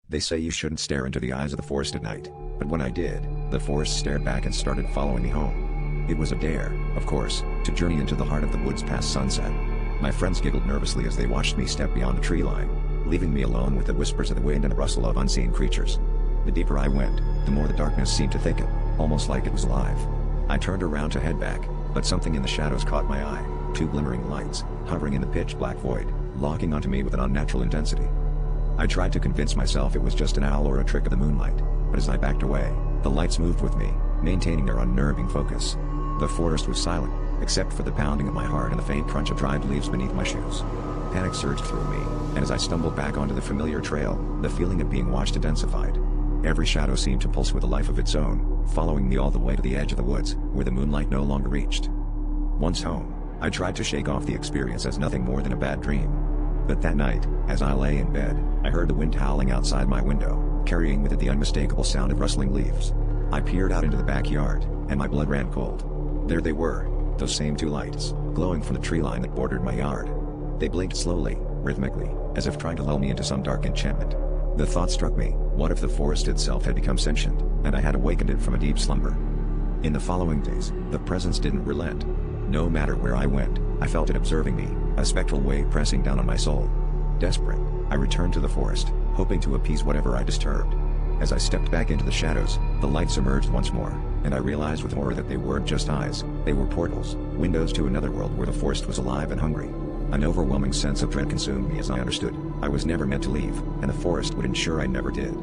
They say you shouldn't stare into the eyes of the forest at night, but when I did, the forest stared back and started following me home. It was a dare, of course, to journey into the heart of the woods past sunset. My friends giggled nervously as they watched me step beyond the tree line, leaving me alone with the whispers of the wind and the rustle of unseen creatures. The deeper I went, the more the darkness seemed to thicken, almost like it was alive. I turned around to head back, but something in the shadows caught my eye, two glimmering lights, hovering in the pitch-black void, locking onto me with an unnatural intensity. I tried to convince myself it was just an owl or a trick of the moonlight, but as I backed away, the lights moved with me, maintaining their unnerving focus. The forest was silent, except for the pounding of my heart and the faint crunch of dried leaves beneath my shoes. Panic surged through me, and as I stumbled back onto the familiar trail, the feeling of being watched intensified. Every shadow seemed to pulse with a life of its own, following me all the way to the edge of the woods, where the moonlight no longer reached. Once home, I tried to shake off the experience as nothing more than a bad dream. But that night, as I lay in bed, I heard the wind howling outside my window, carrying with it the unmistakable sound of rustling leaves. I peered out into the backyard, and my blood ran cold. There they were, those same two lights, glowing from the tree line that bordered my yard. They blinked slowly, rhythmically, as if trying to lull me into some dark enchantment. The thought struck me, what if the forest itself had become sentient, and I had awakened it from a deep slumber? In the following days, the presence didn't relent. No matter where I went, I felt it observing me, a spectral weight pressing down on my soul. Desperate, I returned to the forest, hoping to appease whatever I disturbed. As I stepped back into the shadows, the lights emerged once more, and I realized with horror that they weren't just eyes, they were portals, windows to another world where the forest was alive and hungry. An overwhelming sense of dread consumed me as I understood I was never meant to leave, and the forest would ensure I never did.